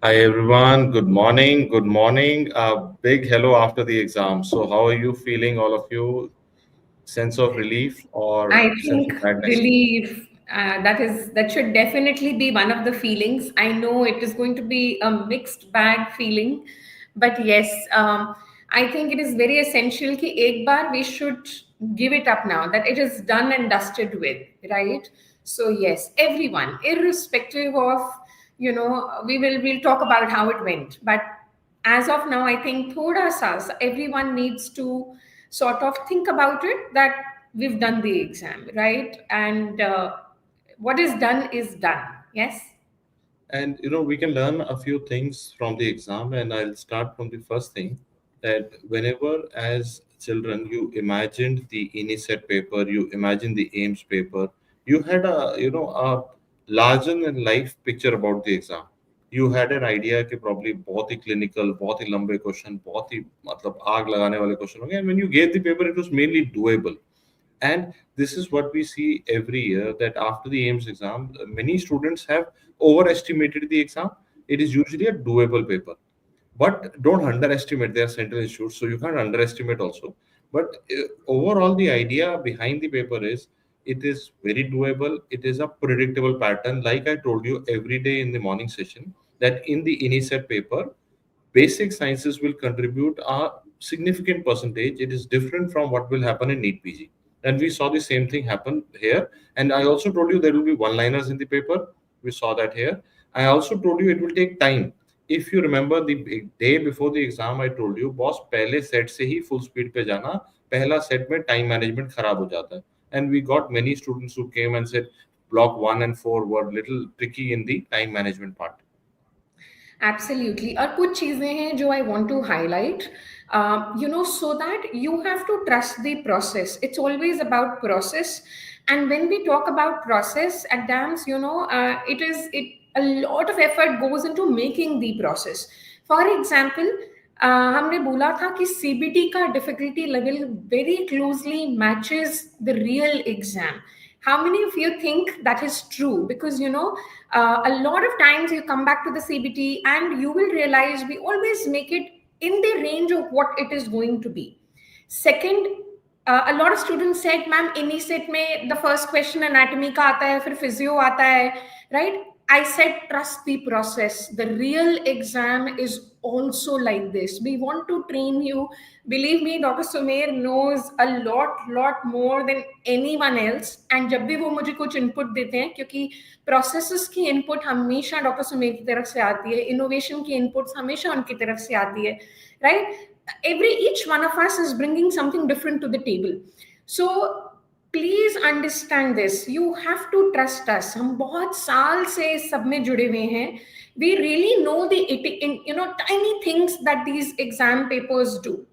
Hi everyone, good morning. Good morning. Big hello after the exam. So, how are you feeling, all of you? Sense of relief or I sense think of madness? relief, that should definitely be one of the feelings. I know it is going to be a mixed bag feeling, but yes, I think it is very essential कि एक बार we should give it up now, that it is done and dusted with, right? So yes, everyone, irrespective of, we'll talk about how it went, but as of now, I think thoda sa everyone needs to sort of think about it, that we've done the exam, right? And what is done is done. Yes. And we can learn a few things from the exam, and I'll start from the first thing that whenever, as children, you imagined the INICET paper, you imagined the AIMS paper, you had a larger than life picture about the exam. You had an idea कि probably बहुत ही clinical, बहुत ही लंबे question, बहुत ही मतलब आग लगाने वाले question होंगे. And when you gave the paper, it was mainly doable. And this is what we see every year, that after the AIMS exam, many students have overestimated the exam. It is usually a doable paper, but don't underestimate their central institutes. So you can't underestimate also. But overall, the idea behind the paper is it is very doable. It is a predictable pattern. Like I told you every day in the morning session, that in the INICET paper, basic sciences will contribute a significant percentage. It is different from what will happen in NEET PG. And we saw the same thing happen here. And I also told you there will be one-liners in the paper. We saw that here. I also told you it will take time. If you remember the day before the exam, I told you, boss, पहले set से ही full speed पे जाना, पहला set में time management खराब हो जाता है. And we got many students who came and said block 1 and 4 were little tricky in the time management part. Absolutely. और कुछ चीजें हैं जो I want to highlight, so that you have to trust the process. It's always about process. And when we talk about process at DAMS, a lot of effort goes into making the process. For example, हमने बोला था कि CBT का difficulty level very closely matches the real exam. How many of you think that is true? Because a lot of times you come back to the CBT and you will realize we always make it in the range of what it is going to be. Second, a lot of students said, ma'am, ini-cet mein the first question anatomy ka aata hai, fir physio aata hai, right? I said, trust the process. The real exam is also like this. We want to train you. Believe me, Dr. Sumer knows a lot more than anyone else. And जब भी वो मुझे कुछ input देते हैं, क्योंकि processes की input हमेशा Dr. Sumer की तरफ से आती है, innovation की inputs हमेशा उनकी तरफ से आती है, right? Each one of us is bringing something different to the table. So please understand this, you have to trust us. हम बहुत साल से इस सब में जुड़े हुए हैं. We really know the tiny things that these exam papers do.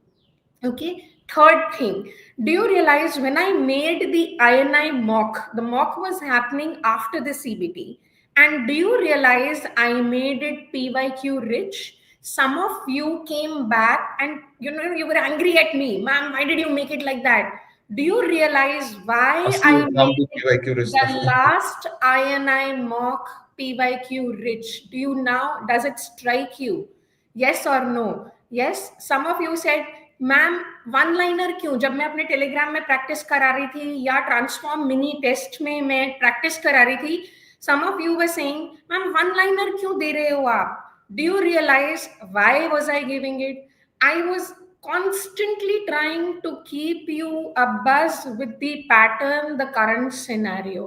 Okay. Third thing, do you realize when I made the INI mock, the mock was happening after the CBT, and do you realize I made it PYQ rich? Some of you came back and you were angry at me, ma'am, why did you make it like that? Do you realize why I असली exam भी made PYQ the रिश्ता. last INI mock PYQ rich? Do you now, does it strike you? Yes or no? Yes. Some of you said, ma'am one liner क्यों? जब मैं अपने Telegram में practice करा रही थी या ट्रांसफॉर्म मिनी टेस्ट में मैं प्रैक्टिस करा रही थी, some of you were saying, ma'am one liner क्यों दे रहे हो आप? Do you realize why was I giving it? I was constantly trying to keep you abuzz with the pattern, the current scenario.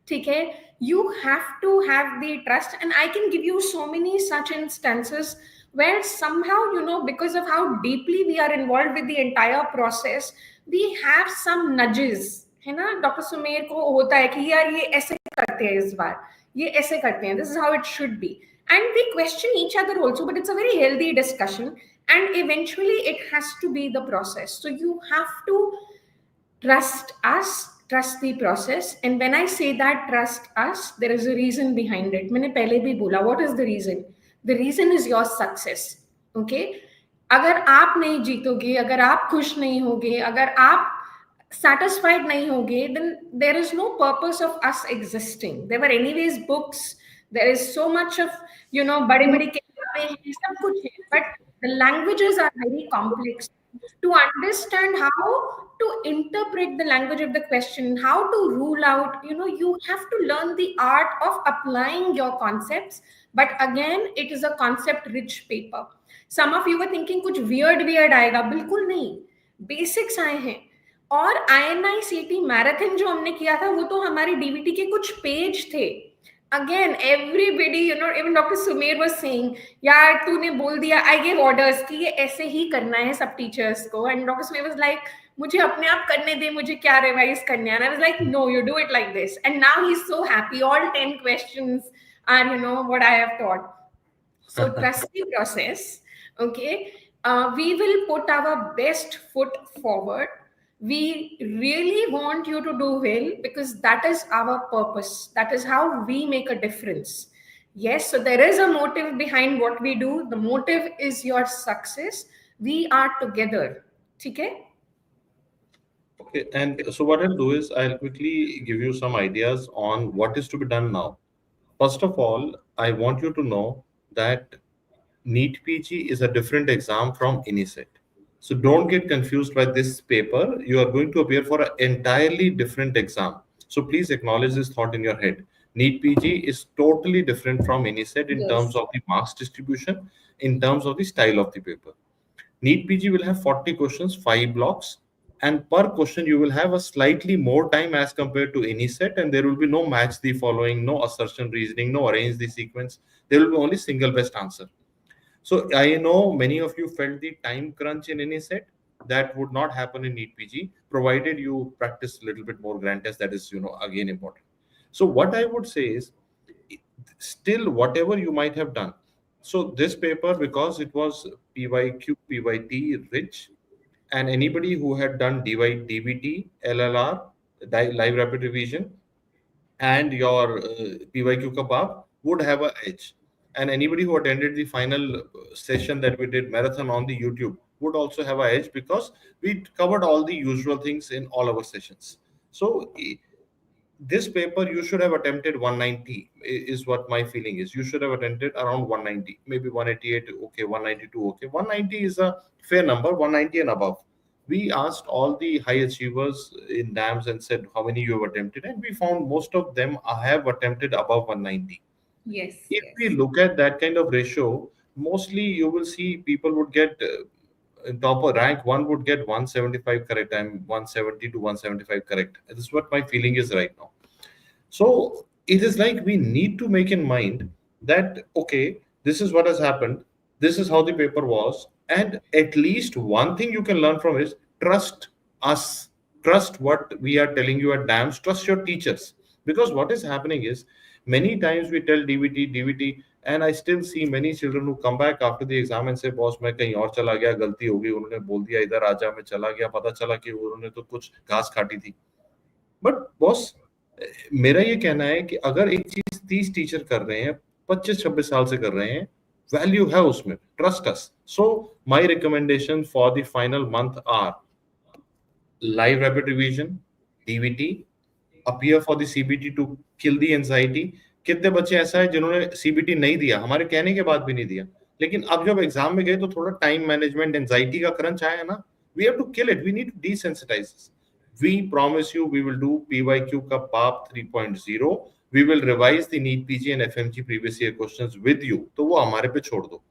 ठीक है? You have to have the trust, and I can give you so many such instances where somehow, because of how deeply we are involved with the entire process, we have some nudges, है ना? Doctor Sumer को होता है कि यार ये ऐसे करते हैं, इस बार ये ऐसे करते हैं, this is how it should be, and we question each other also, but it's a very healthy discussion, and eventually it has to be the process. So you have to trust us, trust the process. And when I say that trust us, there is a reason behind it. मैंने पहले भी बोला, what is the reason? The reason is your success. Okay? अगर आप नहीं जीतोगे, अगर आप खुश नहीं होगे, अगर आप satisfied नहीं होगे, then there is no purpose of us existing. There were anyways books, there is so much of बड़ी बड़ी किताबें किताबें हैं, सब कुछ है, but the languages are very complex. To understand how to interpret the language of the question, how to rule out, you have to learn the art of applying your concepts. But again, it is a concept rich paper. Some of you were thinking कुछ weird आएगा, बिल्कुल नहीं, basics आए हैं. और INICET marathon जो हमने किया था, वो तो हमारे डीवीटी के कुछ पेज थे. Again, everybody, even Dr. Sumer was saying, यार तूने बोल दिया, I gave orders कि ये ऐसे ही करना है सब टीचर्स को. And Dr. Sumer was like, मुझे अपने आप करने दे, मुझे क्या रिवाइज करने. And I was like, no, you do it like this. And now he's so happy. All 10 questions are, what I have taught. So trust the process. Okay. We will put our best foot forward. We really want you to do well because that is our purpose. That is how we make a difference. Yes, so there is a motive behind what we do. The motive is your success. We are together. Okay? Okay, and so what I'll do is I'll quickly give you some ideas on what is to be done now. First of all, I want you to know that NEET PG is a different exam from INICET. So don't get confused by this paper. You are going to appear for an entirely different exam. So please acknowledge this thought in your head. NEET PG is totally different from INICET in terms of the marks distribution, in terms of the style of the paper. NEET PG will have 40 questions, 5 blocks, and per question you will have a slightly more time as compared to INICET, and there will be no match the following, no assertion reasoning, no arrange the sequence. There will be only single best answer. So I know many of you felt the time crunch in INICET. That would not happen in NEET PG, provided you practice a little bit more grand test. That is, again important. So what I would say is, still whatever you might have done. So this paper, because it was PYQ, PYT rich, and anybody who had done DBT, LLR, live rapid revision, and your PYQ kebab would have an edge. And anybody who attended the final session that we did marathon on the YouTube would also have an edge because we covered all the usual things in all our sessions. So this paper you should have attempted 190 is what my feeling is. You should have attempted around 190, maybe 188, okay, 192, okay. 190 is a fair number, 190 and above. We asked all the high achievers in DAMS and said how many you have attempted, and we found most of them have attempted above 190. Yes. If we look at that kind of ratio, mostly you will see people would get top of rank one would get 175 correct and 170 to 175 correct. This is what my feeling is right now. So it is like we need to make in mind that, okay, this is what has happened. This is how the paper was. And at least one thing you can learn from is trust us. Trust what we are telling you at DAMS. Trust your teachers. Because what is happening is many times we tell DVT, and I still see many children who come back after the exam and say, boss, मैं कहीं और चला गया, गलती हो गई, उन्होंने बोल दिया इधर आजा, मैं चला गया, पता चला कि उन्होंने तो कुछ घास काटी थी. But boss, मेरा ये कहना है कि अगर एक चीज 30 टीचर कर रहे हैं, 25-26 साल से कर रहे हैं, वैल्यू है उसमें, trust us. So my recommendation for the final month are live rapid revision, DVT, appear for the CBT to kill the anxiety. कितने बच्चे ऐसा है जिन्होंने CBT नहीं दिया, हमारे कहने के बाद भी नहीं दिया, लेकिन अब जब एग्जाम में गए तो थोड़ा टाइम मैनेजमेंट, एंजाइटी का क्रंच आया ना. We have to kill it. We need to desensitize this. We promise you we will do PYQ का PAP 3.0. We will revise the NEET PG and FMG previous year questions with you. तो वो हमारे पे छोड़ दो.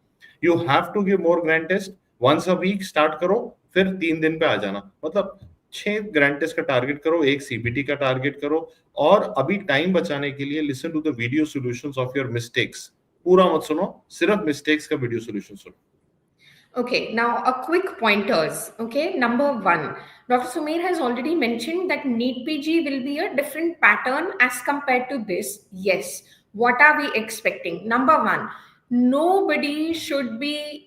You have to give more grand test. Once a week start करो, फिर 3 दिन पे आ जाना. मतलब 6 ग्रैंड टेस्ट का टारगेट करो, 1 सीबीटी का टारगेट करो, और अभी टाइम बचाने के लिए listen to the video solutions of your mistakes. पूरा मत सुनो, सिर्फ मिस्टेक्स का वीडियो सॉल्यूशन सुनो. Okay, now a quick pointers. Okay, number 1, Dr. Sumer has already mentioned that NEET PG will be a different pattern as compared to this. Yes. What are we expecting? Number 1, nobody should be,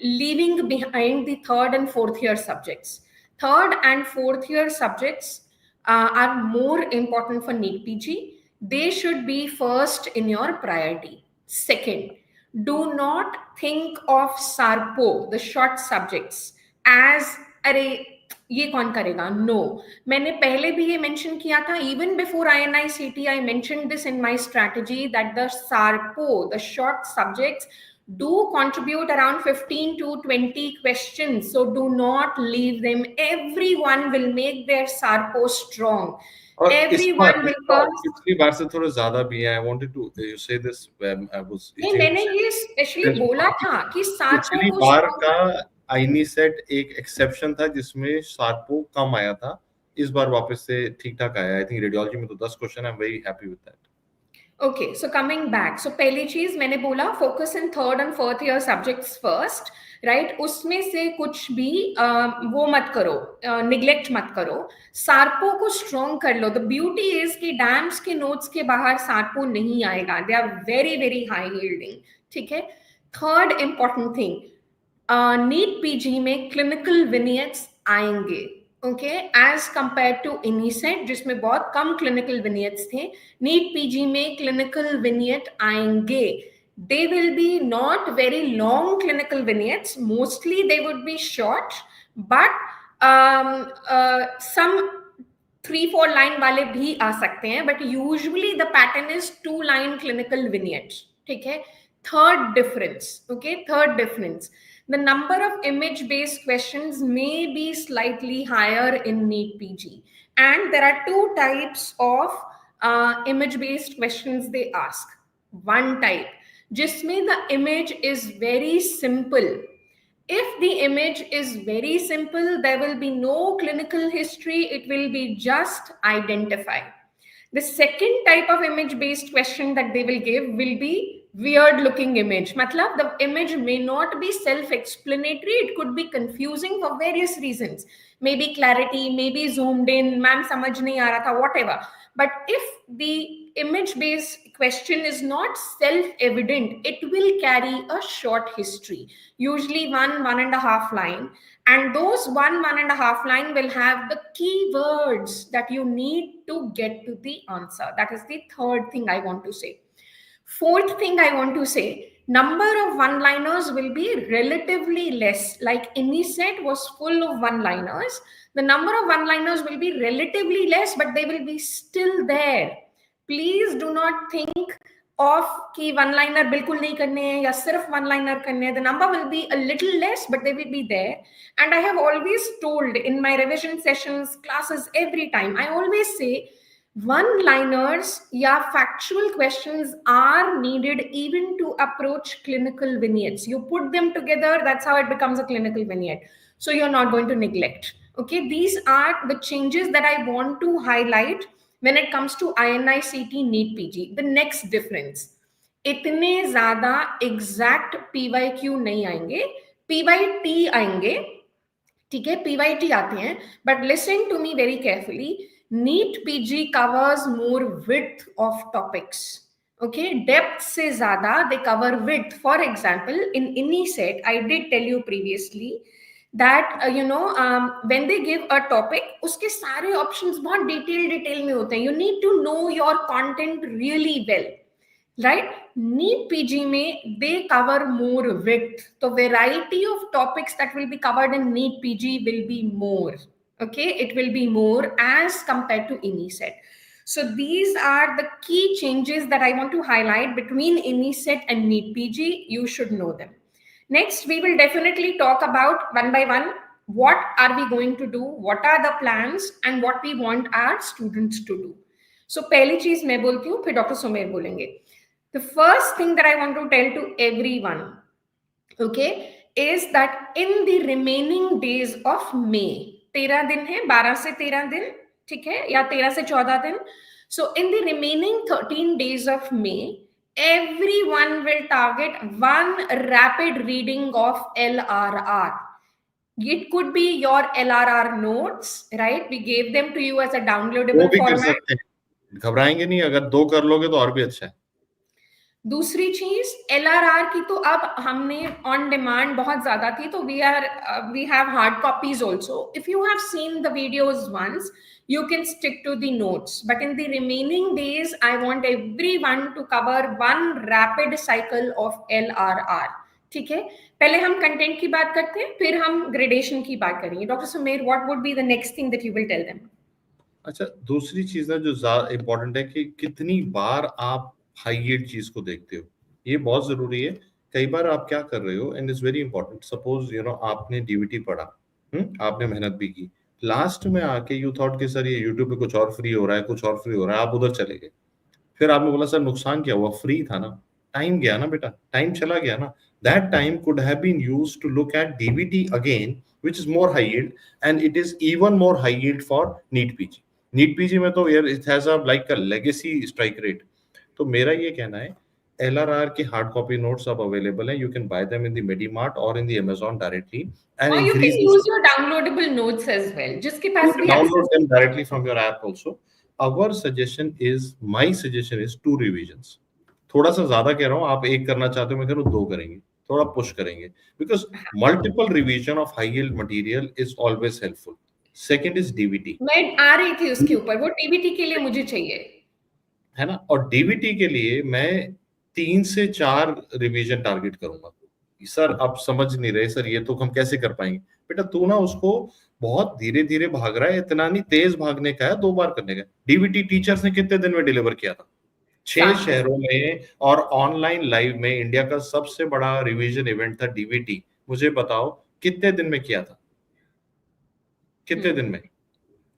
leaving behind the 3rd and 4th year subjects. 3rd and 4th year subjects are more important for NEET PG. They should be first in your priority. Second, do not think of SARPO, the short subjects, as ये कौन करेगा? No, मैंने पहले भी ये mention किया था, even before INICET I mention this in my strategy that the SARPO, the short subjects, do contribute around 15 to 20 questions, so do not leave them. Everyone will make their SARPO strong. और इस Everyone will bar first. पिछली बार से थोड़ा ज्यादा भी है. I wanted to you say this when I was नहीं, itching to मैंने say ये स्पेशली this. बोला था कि SARPO पिछली को बार strong. का INICET एक एक्सेप्शन था जिसमें SARPO कम आया था. इस बार वापस से ठीक ठाक आया. आई थिंक रेडियोलॉजी में तो 10 question. I am very happy with that. Okay, so coming back, so पहली चीज मैंने बोला focus in third and fourth year subjects first, right? उसमें से कुछ भी वो मत करो, neglect मत करो. सार्पो को strong कर लो. The beauty is कि डैम्स के नोट्स के बाहर सार्पो नहीं आएगा. They are very very high yielding. ठीक है. Third important thing, NEET PG में क्लिनिकल विनियट्स आएंगे. Okay, as compare to INICET जिसमें बहुत कम क्लिनिकल विनियट्स थे, नीट पीजी में क्लिनिकल विनियट आएंगे. They will be not very long clinical vignettes. Mostly they would be short, but some 3-4 line वाले भी आ सकते हैं. But usually the pattern is 2-line clinical vignettes. ठीक है. Third difference. Okay, third difference. The number of image-based questions may be slightly higher in NEET PG, and there are 2 types of image-based questions they ask. One type, जिसमें the image is very simple. If the image is very simple, there will be no clinical history. It will be just identify. The second type of image-based question that they will give will be weird looking image. Matlab, the image may not be self-explanatory. It could be confusing for various reasons. Maybe clarity, maybe zoomed in, ma'am samajh nahi aa raha tha, whatever. But if the image-based question is not self-evident, it will carry a short history, usually 1.5 line. And those 1.5 line will have the keywords that you need to get to the answer. That is the third thing I want to say. Fourth thing I want to say, number of one-liners will be relatively less. Like INICET was full of one-liners. The number of one-liners will be relatively less, but they will be still there. Please do not think of कि one-liner बिल्कुल नहीं करने हैं या सिर्फ one-liner करने हैं. The number will be a little less, but they will be there. And I have always told in my revision sessions, classes, every time, I always say, one-liners या factual questions are needed even to approach clinical vignettes. You put them together, that's how it becomes a clinical vignette. So you're not going to neglect. Okay, these are the changes that I want to highlight when it comes to INICET NEET PG. The next difference, इतने ज़्यादा exact PYQ नहीं आएंगे, PYT आएंगे. ठीक है, PYT आते हैं, but listen to me very carefully. NEET PG covers more width of topics. Okay, depth से ज़्यादा they cover width. For example, in INICET, I did tell you previously that when they give a topic, उसके सारे options बहुत detail में होते हैं. You need to know your content really well, right? NEET PG में they cover more width. The variety of topics that will be covered in NEET PG will be more. Okay, it will be more as compared to INICET. So these are the key changes that I want to highlight between INICET and NEET PG. You should know them. Next, we will definitely talk about one by one. What are we going to do? What are the plans and what we want our students to do? So पहली चीज मैं बोलती हूँ, फिर doctor Sumer बोलेंगे. The first thing that I want to tell to everyone, okay, is that in the remaining days of May, 13 दिन है, 12 से 13 दिन, ठीक है, या 13 से 14 दिन. So in the remaining 13 days of May, everyone will target one rapid reading of LRR. It could be your LRR notes, right? We gave them to you as a downloadable वो भी कर format. सकते हैं, घबराएंगे नहीं. अगर 2 कर लोगे तो और भी अच्छा है. दूसरी चीज LRR की तो अब हमने ऑन डिमांड बहुत ज्यादा थी, तो we have hard copies also. If you have seen the videos once, you can stick to the notes, but in the remaining days I want everyone to cover one rapid cycle of LRR. ठीक है, पहले हम content की बात करते हैं, फिर हम ग्रेडेशन की बात करेंगे. Doctor Sumer, what would be the next thing that you will tell them? अच्छा, दूसरी चीज ना जो इम्पोर्टेंट है कि कितनी बार आप हाई यील्ड चीज को देखते हो, ये बहुत जरूरी है. कई बार आप क्या कर रहे हो, and is very important, suppose आपने डीवीटी पढ़ा, आपने मेहनत भी की, लास्ट में आके यू थॉट कि सर ये यूट्यूब पे कुछ और फ्री हो रहा है, कुछ और फ्री हो रहा है, आप उधर चले गए. फिर आपने बोला सर नुकसान क्या हुआ, फ्री था ना. टाइम गया ना बेटा, टाइम चला गया ना. That time could have been used to look at DVT again, which is more high yield, and it is even more high yield for NEET PG. NEET PG में तो यार it has a like a legacy strike rate. तो मेरा ये कहना है, LRR के hard copy notes अब अवेलेबल हैं. You can buy them in the Medimart और in the Amazon directly and और you increase. Can use your downloadable notes as well, जिसके You पास can भी download access. them directly from your app also. My suggestion is 2 revisions. थोड़ा सा ज्यादा कह रहा हूँ, आप एक करना चाहते हो, मैं कह रहा हूँ 2 करेंगे, थोड़ा पुश करेंगे, because multiple revision of high yield material is always helpful. Second is DVT. मैं आ रही थी उसके ऊपर, वो टीबीटी के लिए मुझे चाहिए, है ना. और डीवीटी के लिए मैं 3 से 4 रिवीजन टारगेट करूंगा. सर आप समझ नहीं रहे सर, ये तो हम कैसे कर पाएंगे. बेटा तू ना उसको बहुत धीरे धीरे भाग रहा है, इतना नहीं तेज भागने का है, 2 बार करने का. डीवीटी टीचर्स ने कितने दिन में डिलीवर किया था? 6 साथ में. शहरों में और ऑनलाइन लाइव में. इंडिया का सबसे बड़ा रिवीजन इवेंट था डीवीटी. मुझे बताओ कितने दिन में किया था? कितने दिन में?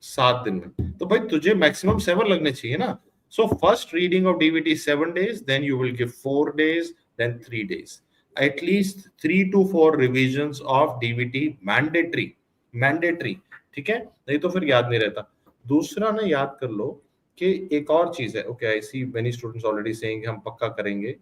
7 दिन में. तो भाई तुझे मैक्सिमम 7 लगने चाहिए ना. So first reading of DVT 7 days, then you will give 4 days, then 3 days. At least 3 to 4 revisions of DVT mandatory. ठीक है, नहीं तो फिर याद नहीं रहता. दूसरा ना याद कर लो कि एक और चीज है. Okay, I see many students already saying हम पक्का करेंगे.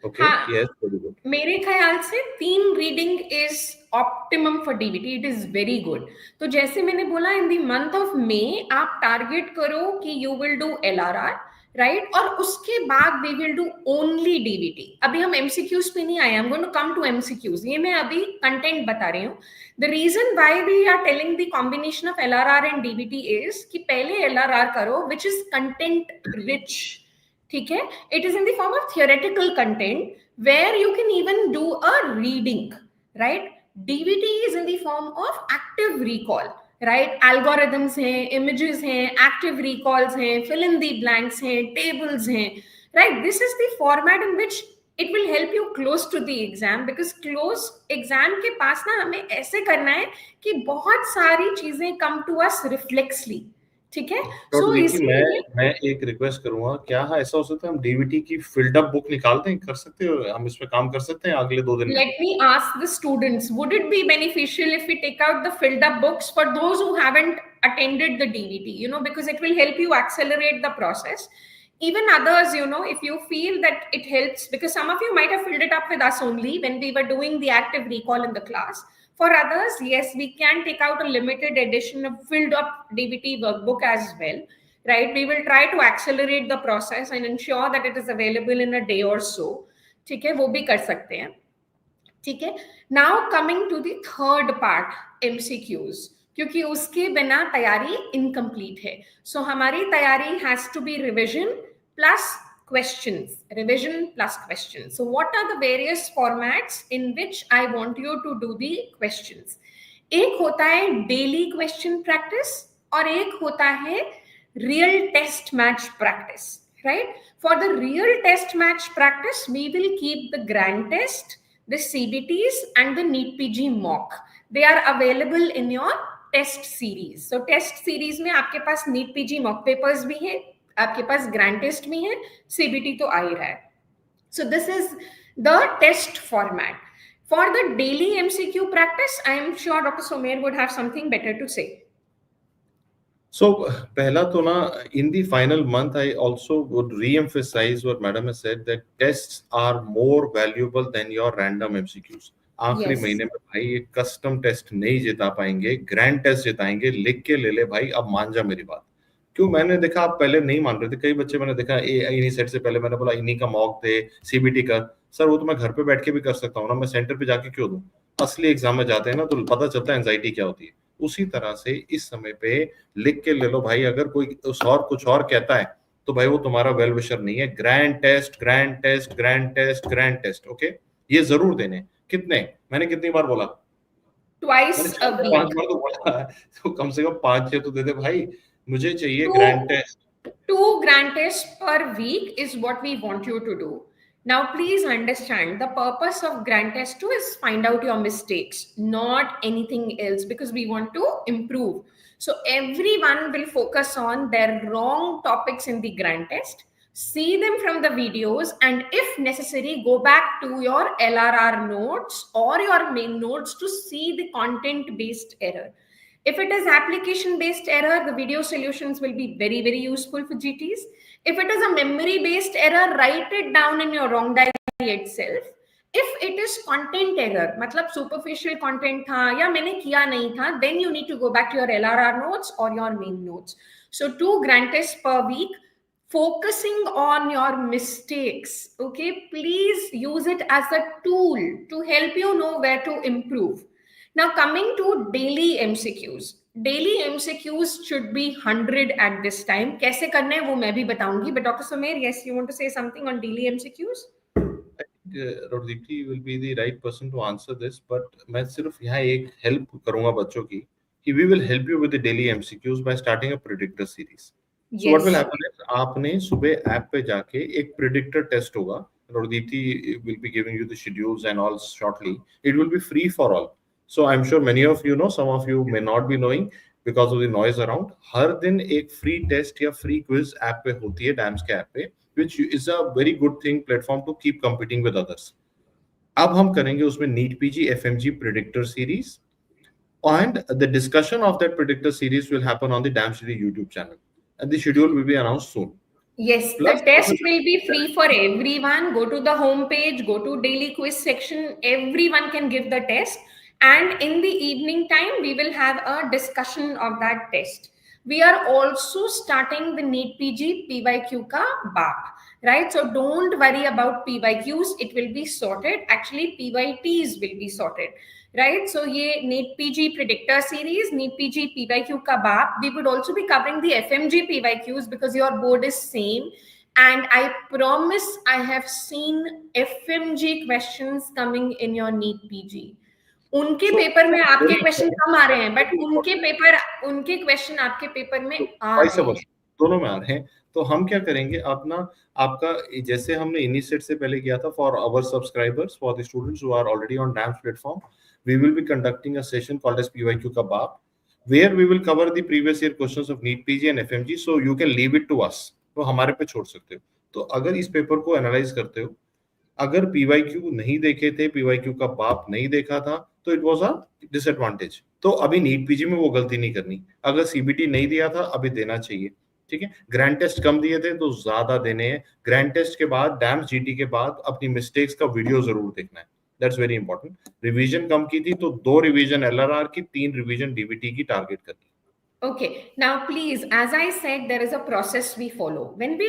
ओके, हाँ, यस, वेरी गुड. मेरे ख्याल से 3 reading is optimum for DBT. It is very good. तो जैसे मैंने बोला, इन द मंथ ऑफ मई आप टारगेट करो कि you will do LRR, right, और उसके बाद we will do only DBT. अभी हम एमसीक्यूज पे नहीं आए, I am going to come to MCQs. ये मैं अभी कंटेंट बता रही हूँ. The reason why we are telling the combination of LRR and DBT is कि पहले एलआरआर करो विच इज कंटेंट रिच. ठीक है, it is in the form of theoretical content where you can even do a reading, right? DVT is in the form of active recall, right? Algorithms हैं, images हैं, active recalls हैं, fill in the blanks हैं, tables हैं, right? This is the format in which it will help you close to the exam, because close exam के पास ना हमें ऐसे करना है कि बहुत सारी चीजें come to us reflexly. ठीक है, सो इसीलिए मैं एक रिक्वेस्ट करूंगा, क्या ऐसा हो सकता है हम डीवीटी की फिल्ड अप बुक निकालते हैं? कर सकते हो, हम इस पे काम कर सकते हैं अगले 2 दिन में. let me ask the students, would it be beneficial if we take out the filled up books for those who haven't attended the DVT, because it will help you accelerate the process. Even others, if you feel that it helps, because some of you might have filled it up with us only when we were doing the active recall in the class. For others, yes, we can take out a limited edition of filled up DVT workbook as well, right? We will try to accelerate the process and ensure that it is available in a day or so. ठीक है, वो भी कर सकते हैं. ठीक है, now coming to the third part, MCQs, क्योंकि उसके बिना तैयारी इनकम्प्लीट है. सो हमारी तैयारी has to be revision plus questions, revision plus questions. So what are the various formats in which I want you to do the questions? एक होता है daily question practice और एक होता है real test match practice, right? For the real test match practice, we will keep the grand test, the CBTs and the NEET PG mock. They are available in your test series. So test series में आपके पास NEET PG mock papers भी हैं, आपके पास grand test भी है, CBT तो आ ही रहा है. So this is the test format. For the daily MCQ practice, I am sure doctor Sumer would have something better to say. So पहला तो ना, in the final month I also would re-emphasize what madam has said, that tests are more valuable than your random MCQs. आखिरी महीने में भाई एक custom test नहीं जिता पाएंगे, ग्रैंड टेस्ट जिताएंगे. लिख के ले ले भाई, अब मान जा मेरी बात. क्यों? मैंने देखा आप पहले नहीं मान रहे थे. कई बच्चे मैंने देखा इनीसेट से पहले मैंने बोला इन्हीं का मॉक दे, सीबीटी का. सर वो तो मैं घर पे बैठ के भी कर सकता हूँ ना, मैं सेंटर पे जाके क्यों दूं? असली एग्जाम में जाते हैं ना तो पता चलता है एंजाइटी क्या होती है. उसी तरह से इस समय पे लिख के ले लो भाई. अगर कोई कुछ और कहता है तो भाई वो तुम्हारा वेल विशर नहीं है. Grand test, grand test, grand test, grand test. Okay, ये जरूर देने. कितने, मैंने कितनी बार बोला? मैंने Twice a 4 से 5 week. बार तो बोला है, तो कम से कम 5-6 तो दे दे भाई, मुझे चाहिए grand Two test. two grand tests per week is what we want you to do. Now, please understand the purpose of grand test 2 is find out your mistakes, not anything else, because we want to improve. So, everyone will focus on their wrong topics in the grand test, see them from the videos, and if necessary, go back to your LRR notes or your main notes to see the content based error. If it is application based error, the video solutions will be very, very useful for GTs. If it is a memory based error, write it down in your wrong diary itself. If it is content error, मतलब superficial content था या मैंने किया नहीं था, then you need to go back to your LRR notes or your main notes. So 2 grand tests per week, focusing on your mistakes. Okay, please use it as a tool to help you know where to improve. Now, coming to daily MCQs. Daily MCQs should be 100 at this time. कैसे करने हैं वो मैं भी बताऊंगी. But Dr. Sumer, yes, you want to say something on daily MCQs? I think Rodipti will be the right person to answer this, but मैं सिर्फ यहाँ एक help करूँगा बच्चों की कि we will help you with the daily MCQs by starting a predictor series. So what will Yes. happen is आपने सुबह ऐप पे जाके एक predictor test होगा. Rodipti will be giving you the schedules and all shortly. It will be free for all. So I'm sure many of you know, some of you may not be knowing because of the noise around. हर दिन एक free test या free quiz app पे होती है, DAMS के app पे, which is a very good thing platform to keep competing with others. अब हम करेंगे उसमें NEET PG FMG predictor series, and the discussion of that predictor series will happen on the DAMS-eMedicoz YouTube channel, and the schedule will be announced soon. Yes, Plus, the test will be free for everyone. Go to the home page, go to daily quiz section. Everyone can give the test. And in the evening time, we will have a discussion of that test. We are also starting the NEET PG PYQ ka BAP, right? So don't worry about PYQs. It will be sorted. Actually, PYTs will be sorted. Right, so ये NEET PG predictor series, NEET PG PYQ का BAP. We would also be covering the FMG PYQs because your board is same, and I promise I have seen FMG questions coming in your NEET PG. उनके paper में आपके question कम आ रहे हैं, but उनके question आपके paper में आ रहे हैं, दोनों में आ रहे हैं. तो हम क्या करेंगे, अपना आपका जैसे हमने इनिसेट से पहले किया था for our subscribers, for the students who are already on DAMS platform, we will be conducting a session called as PYQ ka BAP, where we will cover the previous year questions of NEET PG and FMG, so you can leave it to us. तो हमारे पे छोड़ सकते हो. तो अगर इस paper को एनालाइज करते हो, अगर PYQ नहीं देखे थे, PYQ का BAP नहीं देखा था, तो इट वाज अ डिसएडवांटेज. तो अभी NEET PG में वो गलती नहीं करनी. अगर CBT नहीं दिया था, अभी देना चाहिए. ठीक है, ग्रैंड टेस्ट कम दिए थे तो ज्यादा देने हैं. ग्रैंड टेस्ट के बाद डैम्स GT के बाद अपनी मिस्टेक्स का वीडियो जरूर देखना है. That's very important. रिवीजन कम की थी तो 2 रिवीजन LRR की, 3 रिवीजन DVT की टारगेट करनी. Okay, now please, as I said, there is a process we follow. When we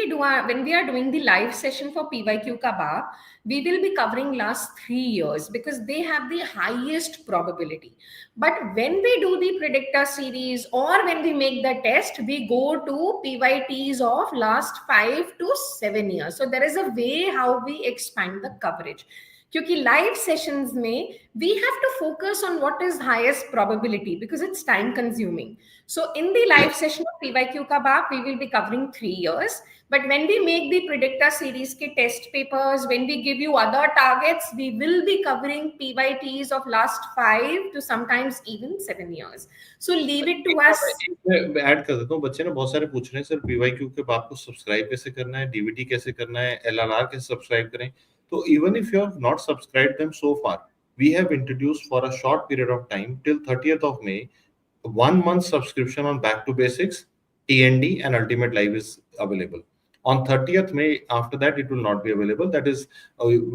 are doing the live session for PYQ ka BAP, we will be covering last 3 years because they have the highest probability. But when we do the predictor series or when we make the test, we go to PYTs of last 5 to 7 years. So there is a way how we expand the coverage. क्योंकि live sessions में we have to focus on what is highest probability because it's time consuming. So in the live session of PYQ ka BAP, we will be covering 3 years. But when we make the predictor series ke test papers, when we give you other targets, we will be covering PYTs of last 5 to sometimes even 7 years. So leave it to us. मैं add कर देता हूँ. बच्चे ना बहुत सारे पूछ रहे हैं सर PYQ के BAP को सब्सक्राइब कैसे करना है, DVT कैसे करना है, LRR कैसे सब्सक्राइब करें. So even if you have not subscribed them so far, we have introduced for a short period of time till 30th of May, 1 month subscription on Back to Basics, TND and Ultimate Live is available. On 30th May, after that, it will not be available. That is,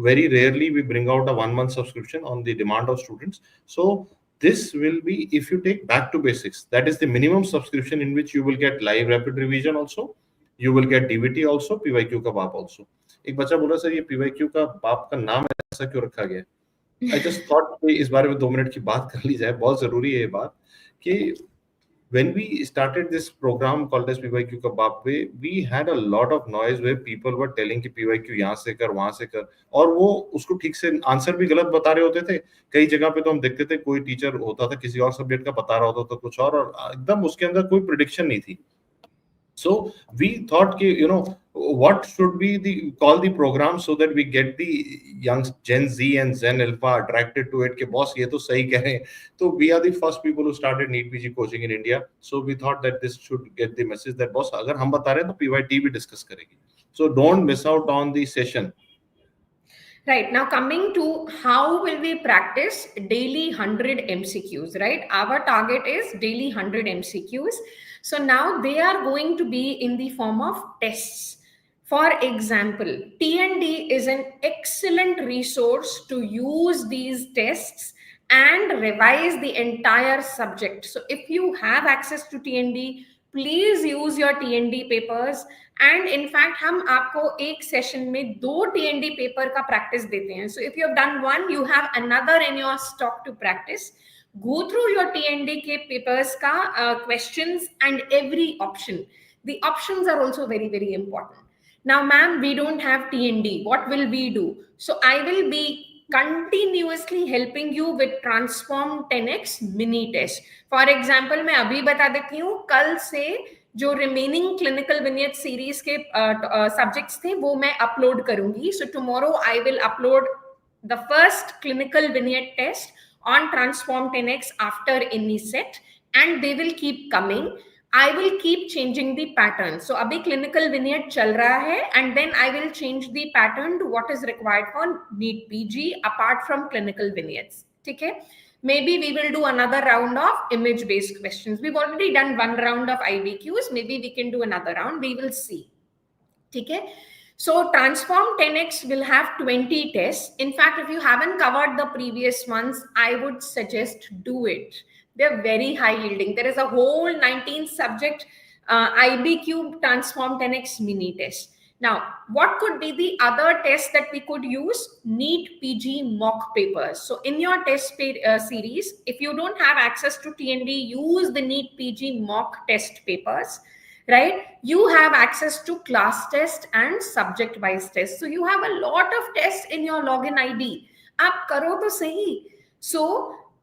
very rarely we bring out a 1 month subscription on the demand of students. So this will be, if you take Back to Basics, that is the minimum subscription in which you will get live rapid revision also, you will get DVT also, PYQ का BAP also. एक बच्चा बोला sir ये PYQ का BAP का नाम ऐसा क्यों रखा गया? I just thought कि इस बारे में 2 मिनट की बात कर ली जाए. बहुत जरूरी है ये बात कि when we started this program called as PYQ Kabab, we had a lot of noise where people were telling कि PYQ यहाँ से कर वहां से कर, और वो उसको ठीक से आंसर भी गलत बता रहे होते थे। कई जगह पे तो हम देखते थे कोई टीचर होता था किसी और सब्जेक्ट का बता रहा होता था कुछ और एकदम उसके अंदर कोई प्रिडिक्शन नहीं थी। So we thought कि what should be the call the program so that we get the young Gen Z and Gen Alpha attracted to it कि boss ये तो सही कह रहे हैं। तो we are the first people who started NEET PG coaching in India. So we thought that this should get the message that boss अगर हम बता रहे हैं तो PYT भी discuss करेगी। So don't miss out on the session. Right, now coming to how will we practice daily 100 MCQs, right? Our target is daily 100 MCQs. So now they are going to be in the form of tests. For example, TND is an excellent resource to use these tests and revise the entire subject. So if you have access to TND, please use your TND papers. And in fact हम आपको एक session में 2 TND paper का practice देते हैं. So if you have done one, you have another in your stock to practice. Go through your TND के papers का questions and every option. The options are also very, very important. Now, ma'am, we don't have TND. What will we do? So I will be continuously helping you with Transform 10x mini test. For example, मैं अभी बता देती हूँ, कल से जो remaining clinical vignette series के subjects थे वो मैं अपलोड करूंगी. So tomorrow I will upload the first clinical vignette test on Transform 10x after INICET, and they will keep coming. I will keep changing the pattern. So abhi clinical vignette chal raha hai, and then I will change the pattern to what is required for NEET PG apart from clinical vignettes. Okay? Maybe we will do another round of image based questions. We've already done one round of IBQs. Maybe we can do another round. We will see. Okay? So Transform 10x will have 20 tests. In fact, if you haven't covered the previous ones, I would suggest do it. They're very high yielding. There is a whole 19 subject IBQ Transform 10x mini test. Now, what could be the other tests that we could use? NEET PG mock papers. So in your test series, if you don't have access to TND, use the NEET PG mock test papers. Right? You have access to class test and subject wise tests. So you have a lot of tests in your login ID. Aap karo to sahi. So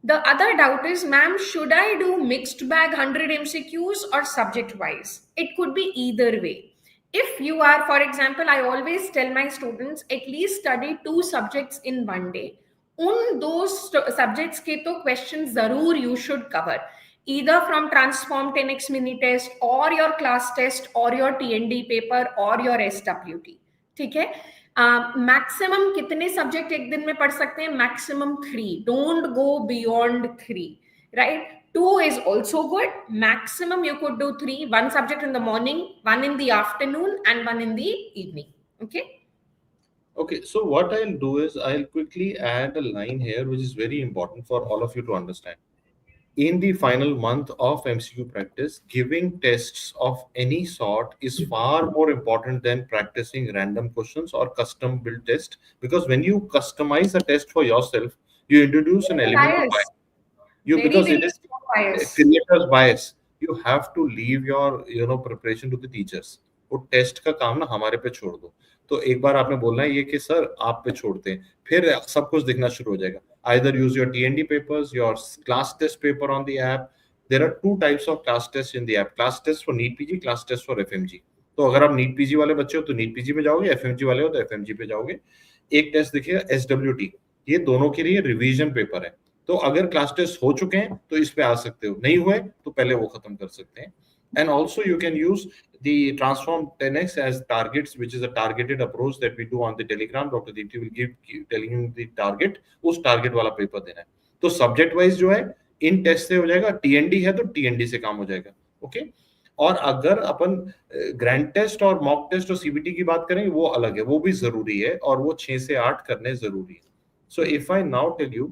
the other doubt is, ma'am, should I do mixed bag 100 MCQs or subject wise? It could be either way. If you are, for example, I always tell my students, at least study 2 subjects in one day. Un those subjects ke to questions zarur you should cover. Either from Transform 10x mini test or your class test or your TND paper or your SWT. ठीक है? Maximum कितने subject एक दिन में पढ़ सकते हैं? Maximum 3. Don't go beyond 3. Right? 2 is also good. Maximum you could do 3. 1 subject in the morning, 1 in the afternoon, and 1 in the evening. Okay? Okay, so what I'll do is I'll quickly add a line here which is very important for all of you to understand. In the final month of MCQ practice, giving tests of any sort is far more important than practicing random questions or custom built tests, because when you customize a test for yourself, you introduce an element of bias. Because it is creator's bias. You have to leave your preparation to the teachers. वो test का काम ना हमारे पे छोड़ दो. तो एक बार आपने बोलना है ये कि सर आप पे छोड़ते हैं, फिर सब कुछ दिखना शुरू हो जाएगा. Either use your TND papers, your class test paper on the app. There are 2 types of class tests in the app. Class test for NEET PG, class test for FMG. तो अगर आप NEET PG वाले बच्चे हो तो NEET PG पे जाओगे, FMG वाले हो तो FMG पे जाओगे. एक टेस्ट देखिएगा SWT. ये दोनों के लिए रिवीजन पेपर है. तो अगर क्लास टेस्ट हो चुके हैं तो इस पे आ सकते हो, नहीं हुए तो पहले वो खत्म कर सकते हैं. And also you can use the Transform 10x as targets, which is a targeted approach that we do on the Telegram. Dr. Deepti will keep telling you the target. उस target वाला पेपर देना है. तो subject wise जो है इन test से हो जाएगा. TND है तो TND से काम हो जाएगा. ओके. और अगर अपन ग्रैंड टेस्ट और मॉक टेस्ट और CBT की बात करें वो अलग है, वो भी जरूरी है और वो 6 से 8 करने जरूरी है. So if I now tell you,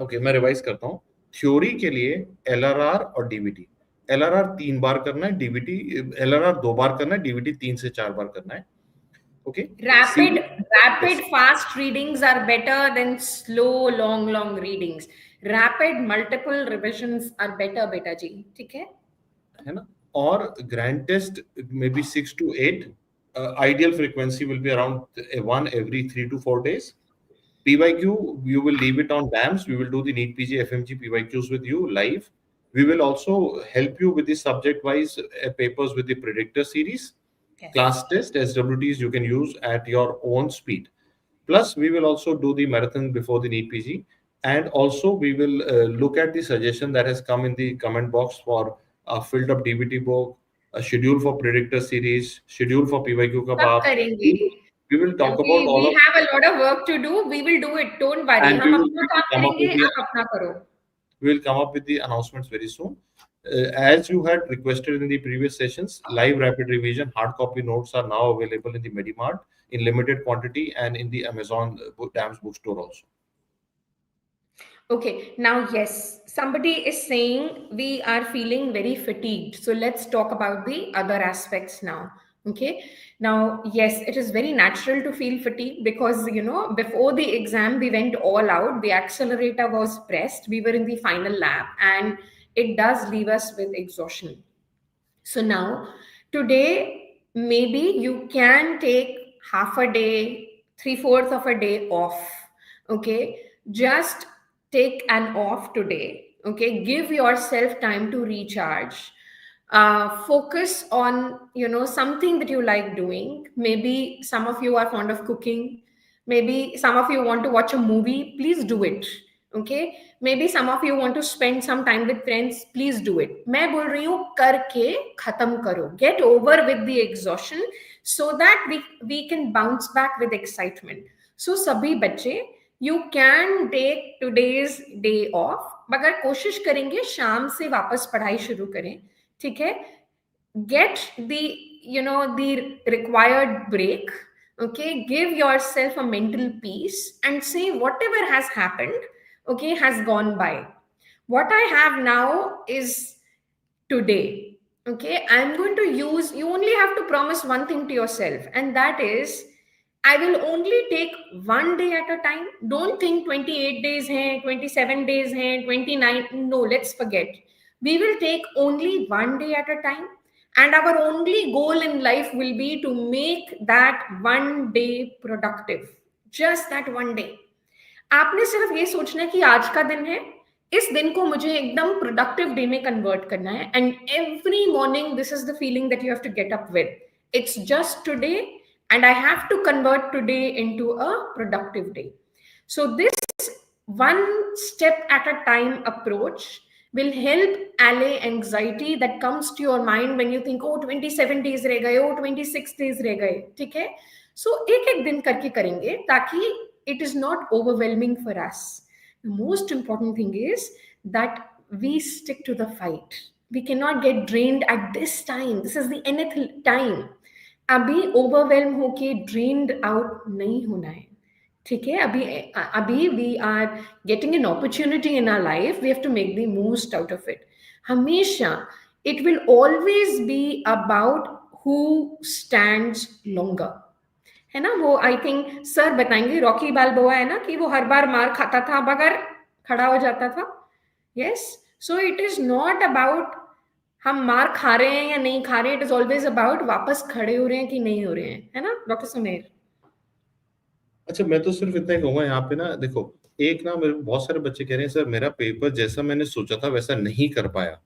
okay मैं रिवाइज करता हूँ. थ्योरी के लिए LRR और DVT. LRR 3 बार करना है, DVT LRR 2 बार करना है, DVT 3 से 4 बार करना है. Okay, rapid CV, rapid yes, fast readings are better than slow long readings. Rapid multiple revisions are better beta ji, ठीक है? है ना? Or grand test maybe 6 to 8. Ideal frequency will be around one every 3 to 4 days. PYQ, you will leave it on DAMS. We will do the NEET PG FMG PYQs with you live. We will also help you with the subject-wise papers with the predictor series. Yes. Class test, SWTs you can use at your own speed. Plus, we will also do the marathon before the NEET PG. And also, we will look at the suggestion that has come in the comment box for a filled up DBT book, a schedule for predictor series, schedule for PYQ सब Kabab. करेंगे. We will talk we about we all of, have a lot of work to do. We will do it, don't worry. and हम अपना काम come up करेंगे, with the आप अपना करो. we will come up with the announcements very soon. As you had requested in the previous sessions, live rapid revision hard copy notes are now available in the MediMart in limited quantity and in the Amazon DAMS bookstore also. Okay, now yes, somebody is saying we are feeling very fatigued. So let's talk about the other aspects now. Okay, now yes, it is very natural to feel fatigued because before the exam we went all out, the accelerator was pressed, we were in the final lap, and it does leave us with exhaustion. So now, today, maybe you can take half a day, three-fourths of a day off. Okay, just take an off today. Okay, give yourself time to recharge. Focus on something that you like doing. Maybe some of you are fond of cooking. Maybe some of you want to watch a movie. Please do it. Okay, maybe some of you want to spend some time with friends. Please do it. मैं बोल रही हूँ करके खत्म करो. Get over with the exhaustion so that we can bounce back with excitement. So सभी बच्चे, you can take today's day off. मगर कोशिश करेंगे शाम से वापस पढ़ाई शुरू करें. ठीक है? Get the required break. Okay, give yourself a mental peace and say whatever has happened, okay, has gone by. What I have now is today. Okay, I'm going to use, you only have to promise one thing to yourself, and that is I will only take one day at a time. Don't think 28 days hain, 27 days hain, 29. No, let's forget. We will take only one day at a time. And our only goal in life will be to make that one day productive. Just that one day. आपने सिर्फ ये सोचना है कि आज का दिन है, इस दिन को मुझे एकदम प्रोडक्टिव डे में कन्वर्ट करना है. And every morning this is the feeling that you have to get up with. It's just today, and I have to convert today into a productive day. So this one step at a time approach will help allay anxiety that comes to your mind when you think, oh 27 days रह गए, oh 26 days रह गए. ठीक है? So एक एक दिन करके करेंगे ताकि it is not overwhelming for us. The most important thing is that we stick to the fight. We cannot get drained at this time. This is the nth time. अभी ओवरवेल्म होके drained out नहीं होना है. ठीक है? अभी we are getting an opportunity in our life. We have to make the most out of it. हमेशा it will always be about who stands longer. है ना? वो आई थिंक सर बताएंगे, रॉकी बाल्बोआ है ना, कि वो हर बार मार खाता था मगर खड़ा हो जाता था. Yes, so it is not about हम मार खा रहे हैं या नहीं खा रहे हैं. इट इज ऑलवेज अबाउट वापस खड़े हो रहे हैं कि नहीं हो रहे हैं. है ना डॉक्टर सुमेर? अच्छा, मैं तो सिर्फ इतना ही कहूंगा यहाँ पे ना, देखो, एक ना मेरे बहुत सारे बच्चे कह रहे हैं सर मेरा पेपर जैसा मैंने सोचा था वैसा नहीं कर पाया.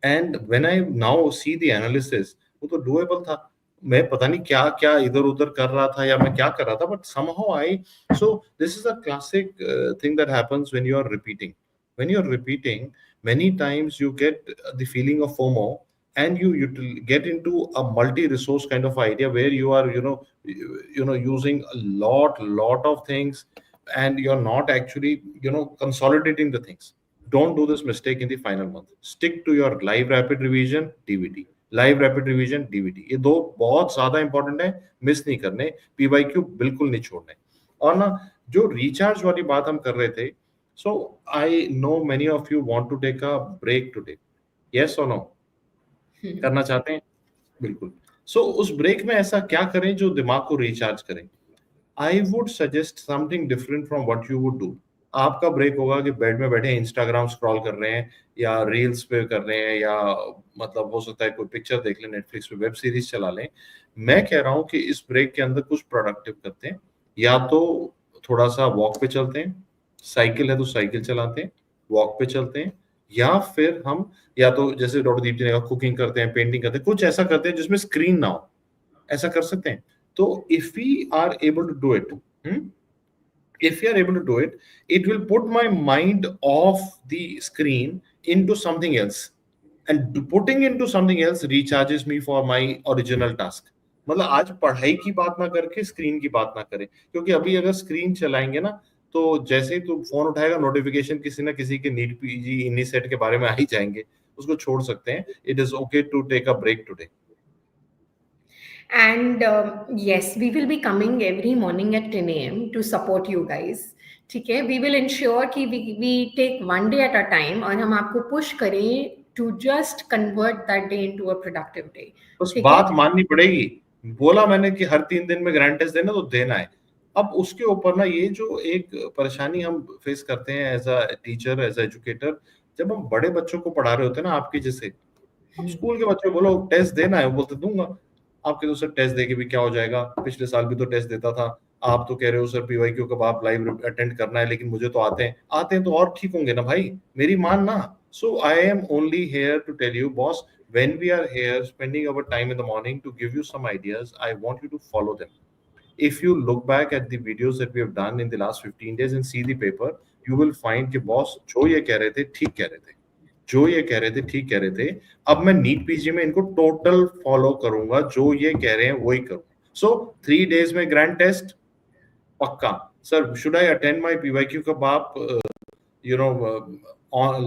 And when I now see the analysis, वो तो डूएबल था. मैं पता नहीं क्या क्या इधर उधर कर रहा था या मैं क्या कर रहा था, but somehow I, so this is a classic thing that happens when you are repeating. When you're repeating many times, you get the feeling of FOMO, and you get into a multi-resource kind of idea where you are using a lot of things, and you're not actually consolidating the things. Don't do this mistake in the final month. Stick to your live rapid revision DVT. Live rapid revision DVT, ये दो बहुत ज्यादा important है, miss नहीं करने. PYQ बिल्कुल नहीं छोड़ने. और ना जो रिचार्ज वाली बात हम कर रहे थे, so I know many of you want to take a break today. Yes or no? करना चाहते हैं? बिल्कुल. सो उस ब्रेक में ऐसा क्या करें जो दिमाग को रिचार्ज करें? I would suggest something different from what you would do. आपका ब्रेक होगा कि बेड में बैठे इंस्टाग्राम स्क्रॉल कर रहे हैं या रील्स पे कर रहे हैं या मतलब हो सकता है कोई पिक्चर देख लें, नेटफ्लिक्स पे वेब सीरीज चला लें। मैं कह रहा हूँ कि इस ब्रेक के अंदर कुछ प्रोडक्टिव करते हैं। या तो थोड़ा सा वॉक पे चलते हैं, साइकिल है तो साइकिल चलाते हैं, वॉक पे चलते हैं, या फिर हम या तो जैसे डॉक्टर दीप जी ने कहा कुकिंग करते हैं, पेंटिंग करते हैं, कुछ ऐसा करते हैं जिसमें स्क्रीन ना हो। ऐसा कर सकते हैं। तो if we are able to do it, hmm, if we are able to do it, it will put my mind off the screen into something else, and putting into something else recharges me for my original task. मतलब आज पढ़ाई की बात ना करके screen की बात ना करें, क्योंकि अभी अगर स्क्रीन चलाएंगे ना तो जैसे ही तू फोन उठाएगा नोटिफिकेशन किसी ना किसी के नीट पीजी इनिसेट के बारे में आ ही जाएंगे, उसको छोड़ सकते हैं। It is okay to take a break today. And yes, we will be coming every morning at 10 a.m. to support you guys. ठीक है, we will ensure कि we take one day at a time और हम आपको push करें to just convert that day into a productive day. बस ठीक है? बात माननी पड़ेगी। बोला मैंने कि हर 3 दिन में ग्रैंड टेस्ट देना तो देना है। अब उसके ऊपर ना ये जो एक परेशानी हम फेस करते हैं as a teacher, as a educator, जब हम बड़े बच्चों को पढ़ा रहे होते हैं ना आपके जैसे, अब स्कूल के बच्चे बोलो टेस्ट देना है, वो बोलते दूंगा। आप कह दो सर टेस्ट देके भी क्या हो जाएगा? पिछले साल भी तो टेस्ट देता था। आप तो कह रहे हो सर पीवाईक्यू कब आप लाइव अटेंड करना है, लेकिन मुझे तो आते हैं तो और ठीक होंगे ना भाई, मेरी मान ना। So I am only here to tell you boss, when we are here spending our time in the morning to give you some ideas, I want you to follow them. If you look back at the videos that we have done in the last 15 days and see the paper, you will find कि boss जो ये कह रहे थे ठीक कह रहे थे, जो ये कह रहे थे ठीक कह रहे थे। अब मैं नीट पीजी में इनको टोटल फॉलो करूंगा, जो ये कह रहे हैं वही करूंगा। सो 3 डेज में ग्रैंड टेस्ट पक्का। Sir should I attend my PYQ कब आप यू नो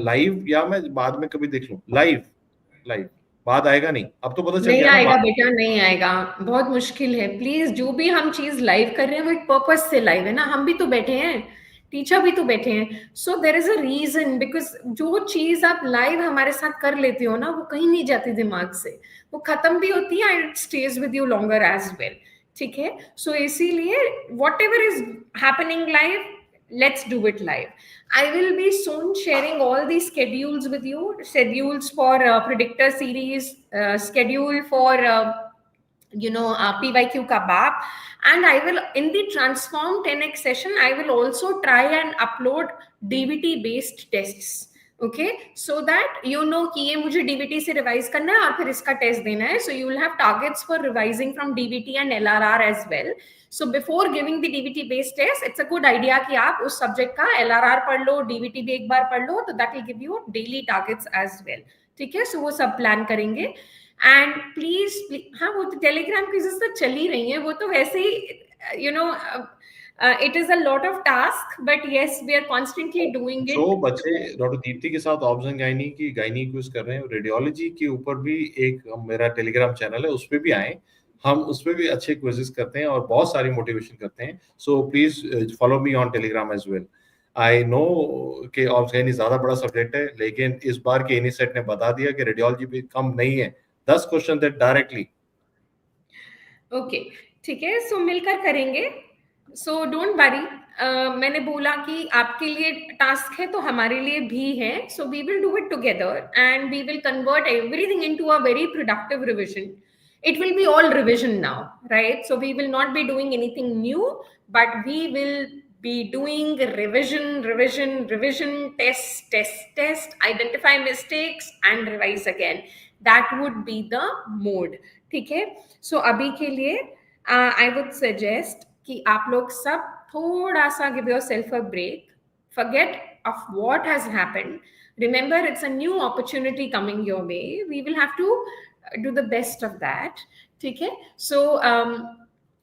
लाइव, या मैं बाद में कभी देख लूं? लाइव लाइव बाद आएगा नहीं, अब तो पता चल नहीं गया ना आएगा बाद। बेटा, नहीं आएगा, बहुत मुश्किल है। प्लीज, जो भी हम चीज लाइव कर रहे हैं वो एक पर्पस से लाइव है ना, हम भी तो बैठे हैं, टीचर भी तो बैठे हैं। So there is a reason, because जो चीज आप लाइव हमारे साथ कर लेते हो ना वो कहीं नहीं जाती दिमाग से, वो खत्म भी होती है and it stays with you longer as well. ठीक है, सो इसीलिए whatever is happening live, let's do it live. I will be soon sharing all these schedules with you, schedules for predictor series, schedule for PYQ ka BAP, and I will, in the transform 10x session, I will also try and upload DVT based tests. Okay, so that you know कि ये मुझे DBT से revise करना है और फिर इसका test देना है। So you will have targets for revising from DBT and LRR as well. So before giving the DBT based test, it's a good idea कि आप उस सब्जेक्ट का एलआरआर पढ़ लो, डीबीटी भी एक बार पढ़ लो, तो that will give you daily targets as well. ठीक है, सो वो सब प्लान करेंगे। एंड प्लीज, हाँ वो तो टेलीग्राम क्विज़ेस तो चल ही रही हैं, वो तो वैसे ही it is a lot of task, but yes, we are constantly doing जो it. बच्चे डॉक्टर दीप्ति के साथ ऑब्जन गायनी की गायनी क्विज कर रहे हैं, रेडियोलॉजी के ऊपर भी एक मेरा टेलीग्राम चैनल है, उस पे भी आए, हम उस पे भी अच्छे क्विजेस करते हैं और बहुत सारी मोटिवेशन करते हैं। So please follow me on Telegram as well. I know कि ऑब्जन ज्यादा बड़ा सब्जेक्ट है, लेकिन इस बार के एनीसेट ने बता दिया कि रेडियोलॉजी भी कम नहीं है। 10 क्वेश्चन थे डायरेक्टली। ओके, ठीक है, सो मिलकर करेंगे। सो डोंट वरी, मैंने बोला कि आपके लिए टास्क है तो हमारे लिए भी है। So we will do it together and we will convert everything into a very productive revision. It will be all revision now, right? So we will not be doing anything new, but we will be doing revision, revision, revision, test, test, test, identify mistakes and revise again. That would be the mode. ठीक है, सो अभी के लिए I would suggest कि आप लोग सब थोड़ा सा give yourself a break, forget of what has happened. Remember, it's a new opportunity coming your way. We will have to do the best of that. Okay, so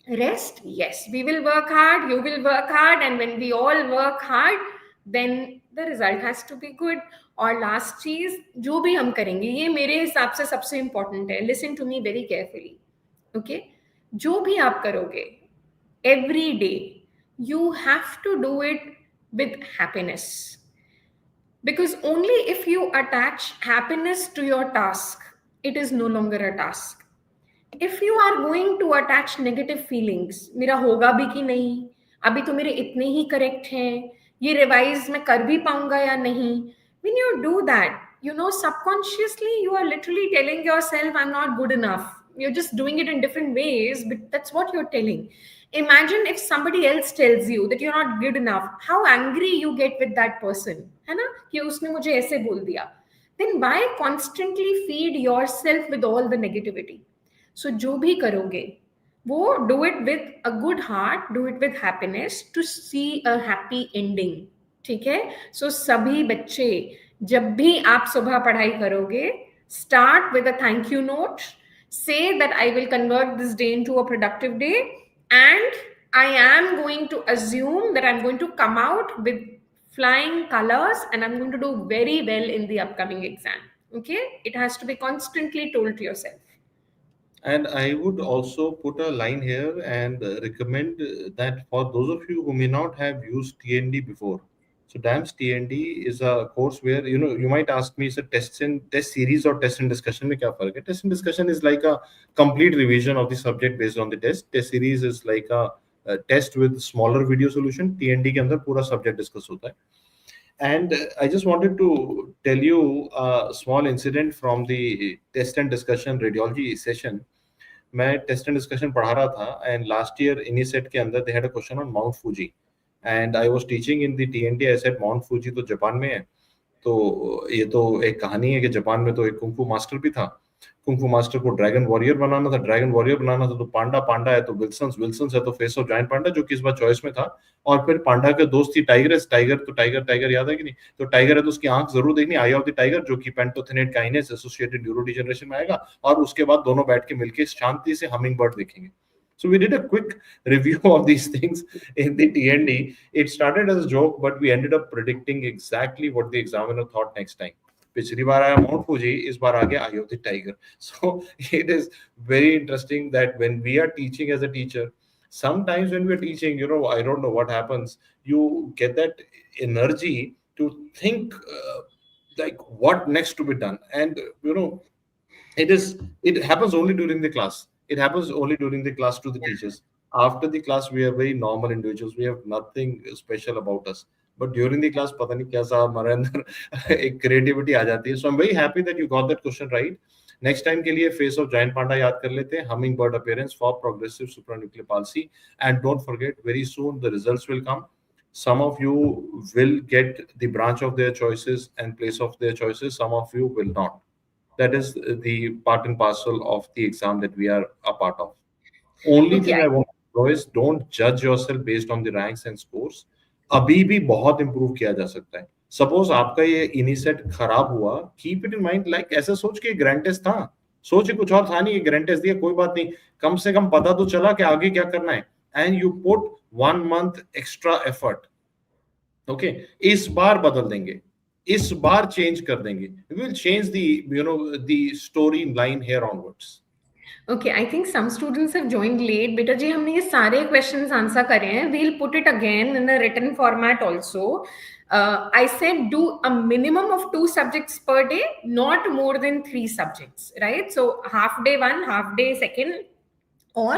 rest, yes, we will work hard, you will work hard, and when we all work hard, then the result has to be good. और last चीज जो भी हम करेंगे, ये मेरे हिसाब से सबसे इंपॉर्टेंट है, listen to me very carefully. Okay, जो भी आप करोगे every day, you have to do it with happiness, because only if you attach happiness to your task, it is no longer a task. If you are going to attach negative feelings, मेरा होगा भी कि नहीं, अभी तो मेरे इतने ही correct हैं, ये रिवाइज मैं कर भी पाऊंगा या नहीं, when you do that, you know, subconsciously you are literally telling yourself I'm not good enough. You're just doing it in different ways, but that's what you're telling. Imagine if somebody else tells you that you're not good enough, how angry you get with that person, है ना, कि उसने मुझे ऐसे बोल दिया. Then why constantly feed yourself with all the negativity? सो जो भी करोगे वो do it with a good heart, do it with happiness to see a happy ending. ठीक है. सो सभी बच्चे जब भी आप सुबह पढ़ाई करोगे, start with a thank you note, say that I will convert this day into a productive day, and I am going to assume that I'm going to come out with flying colors and I'm going to do very well in the upcoming exam. Okay, it has to be constantly told to yourself. And I would also put a line here and recommend that for those of you who may not have used TND before, so DAMS TND is a course where, you know, you might ask me, is a test series or test and discussion mein kya fark hai? Test and discussion is like a complete revision of the subject based on the test. Test series is like a test with smaller video solution. TND के अंदर पूरा subject discuss होता है. And I just wanted to tell you a small incident from the test and discussion radiology session. मैं test and discussion पढ़ा रहा था and last year इनिसेट के अंदर they had a question on mount Fuji and I was teaching in the TNT. I said mount Fuji तो Japan में है, तो ये तो एक कहानी है कि जापान में तो एक कुंफू मास्टर भी था. कुंफू मास्टर को ड्रैगन वॉरियर बनाना था. ड्रैगन वॉरियर बनाना था तो पांडा पांडा है तो विल्सन्स है तो फेस ऑफ जायंट पांडा, जो कि इस बार चॉइस में था. और फिर पांडा के दोस्त थी टाइगरस. टाइगर तो टाइगर याद है कि नहीं? तो टाइगर है तो उसकी आंख जरूर देखनी, आई ऑफ द टाइगर, जो कि पेंटोथेनेट काइनेस एसोसिएटेड न्यूरोडिजनरेशन में आएगा. और उसके बाद दोनों बैठ के मिलके शांति से हमिंग बर्ड देखेंगे. So we did a quick review of these things in the TND. It started as a joke, but we ended up predicting exactly what the examiner thought next time. पिछली बार आया mount Fuji, इस बार आ गया eye of the tiger. So it is very interesting that when we are teaching as a teacher, sometimes when we're teaching, you know, I don't know what happens, you get that energy to think like what next to be done. And you know, it happens only during the class. It happens only during the class to the teachers. After the class we are very normal individuals, we have nothing special about us, but during the class पता नहीं कैसा हमारे अंदर एक creativity आ जाती है. So I'm very happy that you got that question right. Next time के लिए फेस ऑफ जायंट पांडा याद कर लेते हैं, humming bird appearance for progressive supranuclear palsy. And don't forget, very soon the results will come. Some of you will get the branch of their choices and place of their choices, some of you will not. That is the part and parcel of the exam that we are a part of. Only Okay, thing I want to know is don't judge yourself based on the ranks and scores. अभी भी बहुत improve किया जा सकता है. Suppose आपका ये इनिसेट खराब हुआ, keep it in mind, like ऐसा सोच के ग्रैंड टेस्ट था, सोच कुछ और था नहीं, ये ग्रैंड टेस्ट दिया कोई बात नहीं, कम से कम पता तो चला कि आगे क्या करना है. And you put 1 month extra effort. Okay, इस बार बदल देंगे, इस बार चेंज कर देंगे. We will change the, you know, the story line here onwards. Okay, I think some students have joined late. बेटा जी हमने ये सारे questions answer करे हैं. We'll put it again in a written format also. I said do a minimum of 2 subjects per day, not more than 3 subjects, right? So half day 1, half day 2nd, or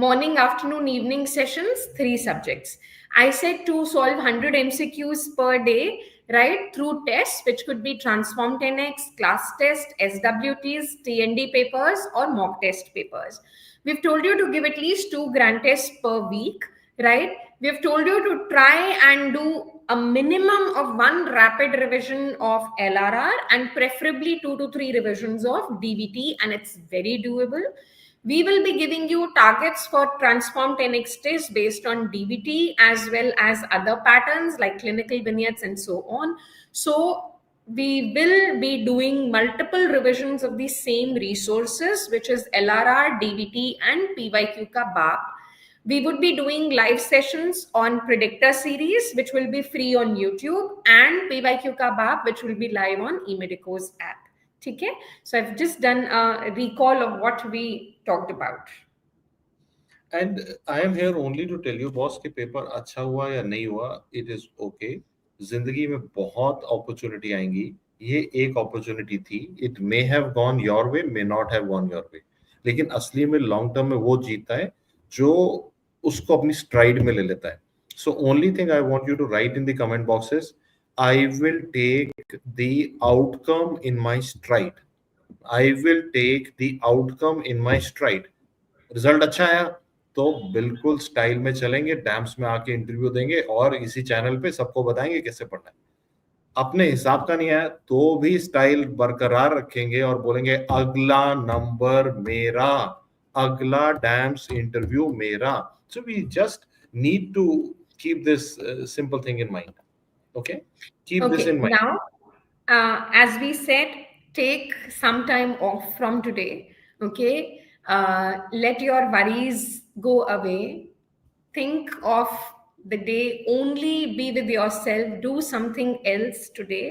morning, afternoon, evening sessions, 3 subjects. I said to solve 100 MCQs per day, right, through tests, which could be transform 10x, class test, SWTs, TND papers, or mock test papers. We've told you to give at least 2 grand tests per week, right? We've told you to try and do a minimum of 1 rapid revision of LRR and preferably 2 to 3 revisions of DVT, and it's very doable. We will be giving you targets for transform 10x test based on DVT as well as other patterns like clinical vignettes and so on. So we will be doing multiple revisions of the same resources, which is LRR, DVT, and PYQ ka BAP. We would be doing live sessions on predictor series, which will be free on YouTube, and PYQ ka BAP, which will be live on eMedicoz app. Okay, so I've just done a recall of what we talked about. And I am here only to tell you, boss के paper अच्छा हुआ या नहीं हुआ, it is okay. जिंदगी में बहुत opportunity आएंगी, ये एक अपॉर्चुनिटी थी. It may have gone your way, may not have gone your way. लेकिन असली में लॉन्ग टर्म में वो जीतता है जो उसको अपनी स्ट्राइड में ले लेता है. So only thing I want you to write in the comment box is, I will take the outcome in my stride. I will take the outcome in my stride. Result अच्छा आया तो बिल्कुल style में चलेंगे, dams में आके interview देंगे और इसी चैनल पे सबको बताएंगे कैसे पढ़ना है. अपने हिसाब का नहीं आया तो भी स्टाइल बरकरार रखेंगे और बोलेंगे अगला नंबर मेरा, अगला डैम्स इंटरव्यू मेरा. So we just need to keep this simple thing in mind. Okay, keep this in mind. Now, as we said, take some time off from today. Okay, let your worries go away. Think of the day, only be with yourself, do something else today.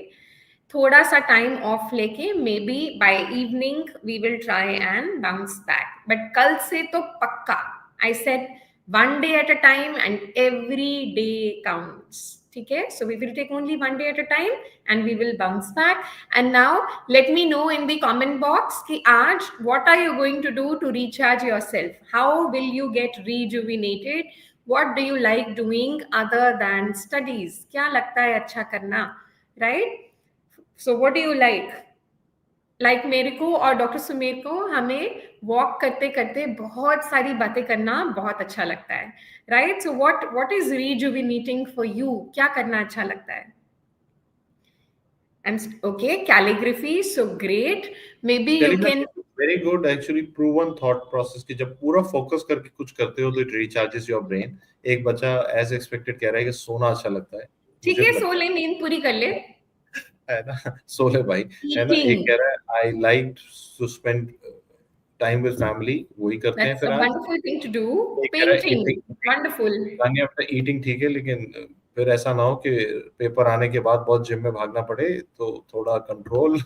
थोड़ा सा time off लेके maybe by evening we will try and bounce back. But कल से तो पक्का, I said, one day at a time and every day counts. Okay, so we will take only one day at a time and we will bounce back. And now let me know in the comment box ki aaj what are you going to do to recharge yourself? How will you get rejuvenated? What do you like doing other than studies? Kya lagta hai acha karna, right? So what do you like? Like मेरे को और doctor Sumer को हमें walk करते करते बहुत सारी बातें करना बहुत अच्छा लगता है, right? So what is rejuvenating for you? क्या करना अच्छा लगता है? And okay, calligraphy, so great. May be you can, very good, actually proven thought process की जब पूरा फोकस करके कुछ करते हो तो इट रिचार्जेस योर ब्रेन. एक बच्चा एज एक्सपेक्टेड कह रहा है कि सोना अच्छा लगता है. ठीक है, सो ले, नींद पूरी कर ले, है ना, सोले भाई, है ना. एक कह रहा है I like to spend time with family, वही करते हैं. फिर wonderful thing to do, painting, wonderful. गाने आफ्टर ईटिंग ठीक है, लेकिन फिर ऐसा ना हो कि पेपर आने के बाद बहुत जिम में भागना पड़े, तो थोड़ा कंट्रोल.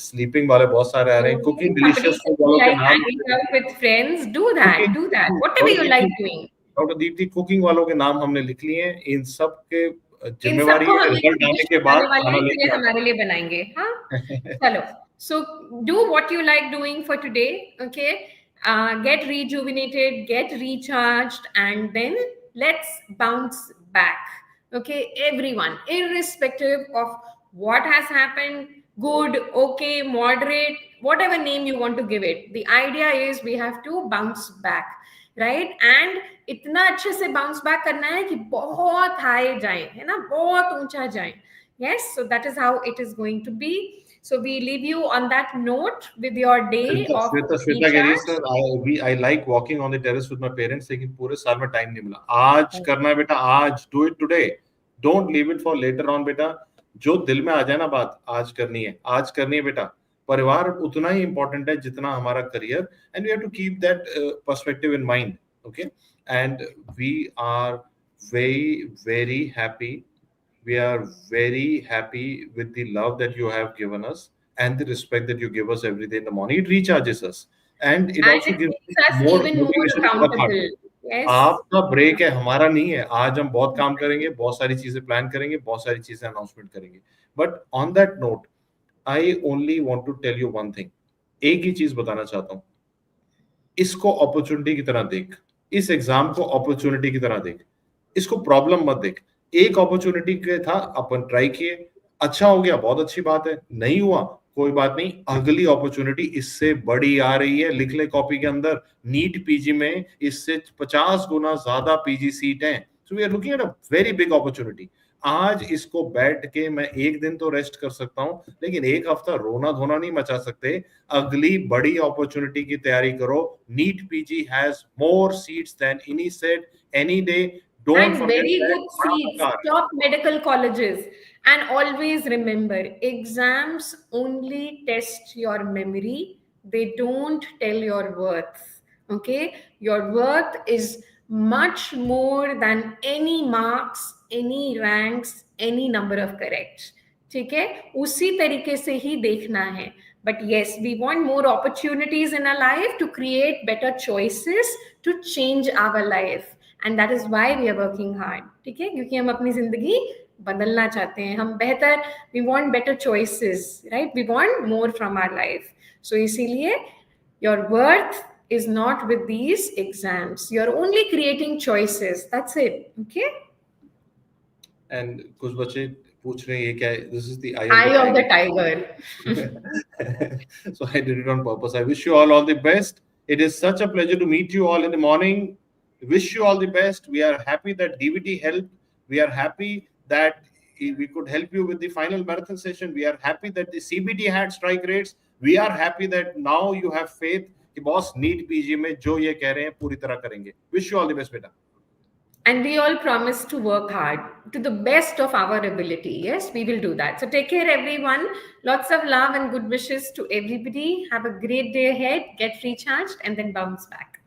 स्लीपिंग वाले बहुत सारे आ रहे हैं. कुकिंग डिलीशियस फूड वालों के नाम, hanging out with friends, do that whatever you like doing. Doctor Deepti, cooking वालों के नाम हमने लिख लिए हैं. इन सब के जिम्मेवारी रिजल्ट आने के बाद हमारे लिए बनाएंगे. हाँ, चलो. So do what you like doing for today. Okay, get rejuvenated, get recharged, and then let's bounce back. Okay, everyone, irrespective of what has happened, good, okay, moderate, whatever name you want to give it, the idea is we have to bounce back, right? And इतना अच्छे से bounce back करना है कि बहुत high जाए, है ना, बहुत ऊंचा जाए. Yes, so that is how it is going to be. So we leave you on that note with your day of Shweta, I like walking on the terrace with my parents, लेकिन पूरे साल में time नहीं मिला. आज करना है बेटा, आज, do it today, don't leave it for later on बेटा. जो दिल में आ जाए ना बात, आज करनी है, आज करनी है बेटा. परिवार उतना ही इम्पोर्टेंट है जितना हमारा career, and we have to keep that perspective in mind. Okay, and we are very, very happy. We are very happy with the love that you have given us and the respect that you give us every day in the morning. It recharges us and it also gives us more motivation to work hard. Yes. आपका break है, हमारा नहीं है. आज हम बहुत काम करेंगे, बहुत सारी चीजें प्लान करेंगे, बहुत सारी चीजें अनाउंसमेंट करेंगे. But on that note, I only want to tell you one thing. एक ही चीज बताना चाहता हूं, इसको अपॉर्चुनिटी की तरह देख, इस एग्जाम को अपॉर्चुनिटी की तरह देख, इसको प्रॉब्लम मत देख. एक अपॉर्चुनिटी के था, अपन ट्राई किए, अच्छा हो गया, बहुत अच्छी बात है. नहीं हुआ, कोई बात नहीं, अगली अपॉर्चुनिटी इससे बड़ी आ रही है. लिख ले कॉपी के अंदर, नीट पीजी में इससे 50 गुना ज्यादा पीजी सीट हैं. So we are looking at a very big opportunity. आज इसको बैठ के मैं एक दिन तो रेस्ट कर सकता हूं, लेकिन एक हफ्ता रोना धोना नहीं मचा सकते. अगली बड़ी अपॉर्चुनिटी की तैयारी करो. NEET PG has more seats than INICET any day. Don't forget very that. Good seats, top medical colleges, and always remember, exams only test your memory, they don't tell your worth. Okay, your worth is much more than any marks, any ranks, any number of corrects. ठीक है, उसी तरीके से ही देखना है. But yes, we want more opportunities in our life to create better choices to change our life. And that is why we are working hard. ठीक है, क्योंकि हम अपनी जिंदगी बदलना चाहते हैं, हम बेहतर, we want better choices, right? We want more from our life. So इसीलिए your worth is not with these exams. You're only creating choices. That's it. Okay? And कुछ बच्चे पूछ रहे हैं ये क्या है? This is the eye Eye of the tiger. tiger. So I did it on purpose. I wish you all the best. It is such a pleasure to meet you all in the morning. Wish you all the best. We are happy that DVT helped. We are happy that we could help you with the final marathon session. We are happy that the CBT had strike rates. We are happy that now you have faith कि boss NEET PG में जो ये कह रहे हैं पूरी तरह करेंगे. Wish you all the best, beta. And we all promise to work hard to the best of our ability. Yes, we will do that. So take care, everyone. Lots of love and good wishes to everybody. Have a great day ahead. Get recharged and then bounce back.